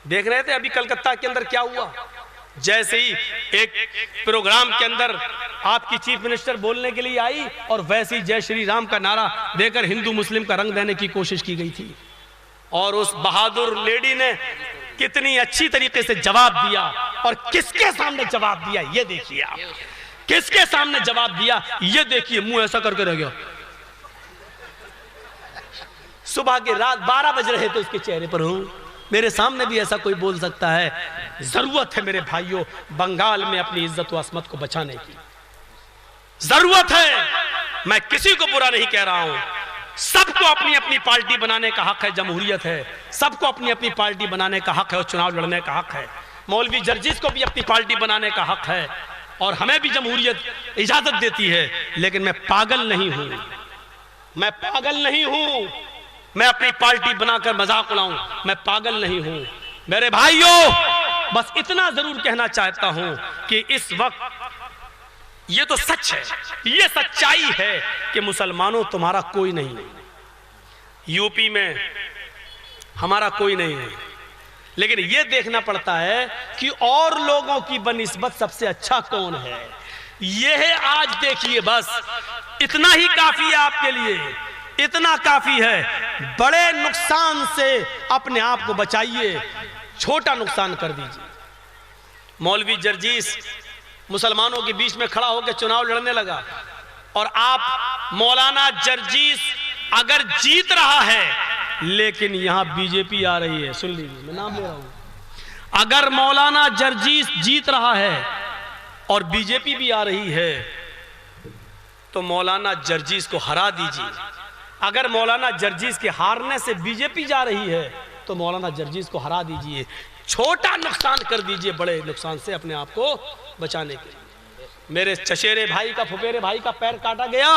देख रहे थे अभी कलकत्ता के अंदर क्या हुआ। जैसे ही एक प्रोग्राम के अंदर आपकी चीफ मिनिस्टर बोलने के लिए आई और वैसे ही जय श्री राम का नारा देकर हिंदू मुस्लिम का रंग देने की कोशिश की गई थी। और उस बहादुर लेडी ने कितनी अच्छी तरीके से जवाब दिया, और किसके सामने जवाब दिया ये देखिए आप, किसके सामने जवाब दिया ये देखिए। मुंह ऐसा करके रह गया। सुबह के रात 12 बज रहे थे उसके चेहरे पर हूं। मेरे सामने भी ऐसा कोई बोल सकता है? जरूरत है मेरे भाइयों बंगाल में अपनी इज्जत व अस्मत को बचाने की, जरूरत है। मैं किसी को बुरा नहीं कह रहा हूं, सबको अपनी अपनी पार्टी बनाने का हक है, जमहूरियत है, सबको अपनी अपनी पार्टी बनाने का हक है और चुनाव लड़ने का हक है। मौलवी जर्जीस को भी अपनी पार्टी बनाने का हक है और हमें भी जमहूरियत इजाजत देती है। लेकिन मैं पागल नहीं हूं, मैं पागल नहीं हूं मैं अपनी पार्टी बनाकर मजाक उड़ाऊं, मैं पागल नहीं हूं। मेरे भाइयों बस इतना जरूर कहना चाहता हूं कि इस वक्त ये तो सच है, ये सच्चाई है कि मुसलमानों तुम्हारा कोई नहीं है, यूपी में हमारा कोई नहीं है। लेकिन यह देखना पड़ता है कि और लोगों की बनिस्बत सबसे अच्छा कौन है, यह आज देखिए। बस इतना ही काफी है आपके लिए, इतना काफी है। बड़े नुकसान से अपने आप को बचाइए, छोटा नुकसान कर दीजिए। मौलवी जर्जीस मुसलमानों के बीच में खड़ा होकर चुनाव लड़ने लगा, और आप मौलाना जर्जीस अगर जीत रहा है, लेकिन यहां बीजेपी आ रही है, सुन लीजिए मैं नाम ले रहा हूं, अगर मौलाना जर्जीस जीत रहा है और बीजेपी भी आ रही है तो मौलाना जर्जीस को हरा दीजिए। अगर मौलाना जर्जीस के हारने से बीजेपी जा रही है तो मौलाना जर्जीस को हरा दीजिए, छोटा नुकसान कर दीजिए बड़े नुकसान से अपने आप को बचाने के लिए। मेरे चचेरे भाई का, फुफेरे भाई का पैर काटा गया।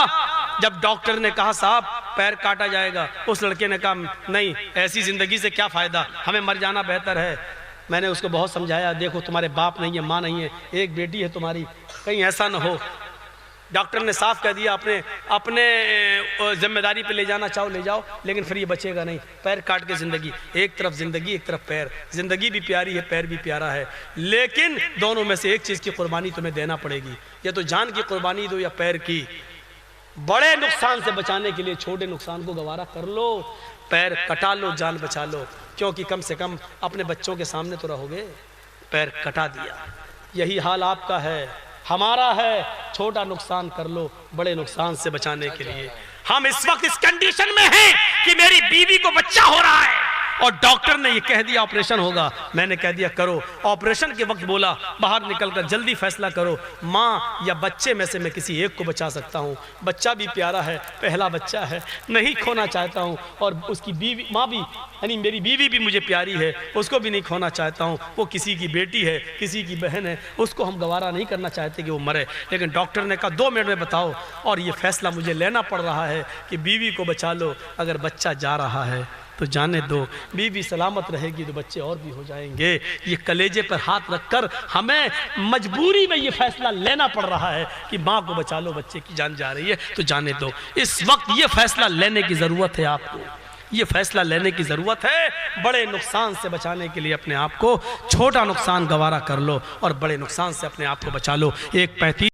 जब डॉक्टर ने कहा साहब पैर काटा जाएगा, उस लड़के ने कहा नहीं, ऐसी जिंदगी से क्या फायदा, हमें मर जाना बेहतर है। मैंने उसको बहुत समझाया, देखो तुम्हारे बाप नहीं है, माँ नहीं है, एक बेटी है तुम्हारी, कहीं ऐसा ना हो। डॉक्टर ने साफ कह दिया अपने अपने जिम्मेदारी पे ले जाना चाहो ले जाओ, लेकिन फिर ये बचेगा नहीं। पैर काट के जिंदगी, एक तरफ जिंदगी एक तरफ पैर, जिंदगी भी प्यारी है पैर भी प्यारा है, लेकिन दोनों में से एक चीज की कुर्बानी तुम्हें देना पड़ेगी, या तो जान की कुर्बानी दो या पैर की। बड़े नुकसान से बचाने के लिए छोटे नुकसान को गवारा कर लो, पैर कटा लो, जान बचा लो, क्योंकि कम से कम अपने बच्चों के सामने तो रहोगे। पैर कटा दिया, यही हाल आपका है, हमारा है। छोटा नुकसान कर लो बड़े नुकसान से बचाने के लिए। हम इस वक्त इस कंडीशन में हैं कि मेरी बीवी को बच्चा हो रहा है और डॉक्टर ने ये कह दिया ऑपरेशन होगा, मैंने कह दिया करो। ऑपरेशन के वक्त बोला बाहर निकलकर जल्दी फैसला करो, माँ या बच्चे में से मैं किसी एक को बचा सकता हूँ। बच्चा भी प्यारा है, पहला बच्चा है, नहीं खोना चाहता हूँ, और उसकी बीवी, माँ भी, यानी मेरी बीवी भी मुझे प्यारी है, उसको भी नहीं खोना चाहता हूँ। वो किसी की बेटी है, किसी की बहन है, उसको हम गवारा नहीं करना चाहते कि वो मरे। लेकिन डॉक्टर ने कहा 2 मिनट में बताओ, और ये फैसला मुझे लेना पड़ रहा है कि बीवी को बचा लो, अगर बच्चा जा रहा है तो जाने दो, बीवी सलामत रहेगी तो बच्चे और भी हो जाएंगे। ये कलेजे पर हाथ रखकर हमें मजबूरी में ये फैसला लेना पड़ रहा है कि माँ को बचा लो, बच्चे की जान जा रही है तो जाने दो। इस वक्त ये फैसला लेने की जरूरत है आपको, ये फैसला लेने की जरूरत है। बड़े नुकसान से बचाने के लिए अपने आप को छोटा नुकसान गवारा कर लो और बड़े नुकसान से अपने आप को बचा लो। एक 35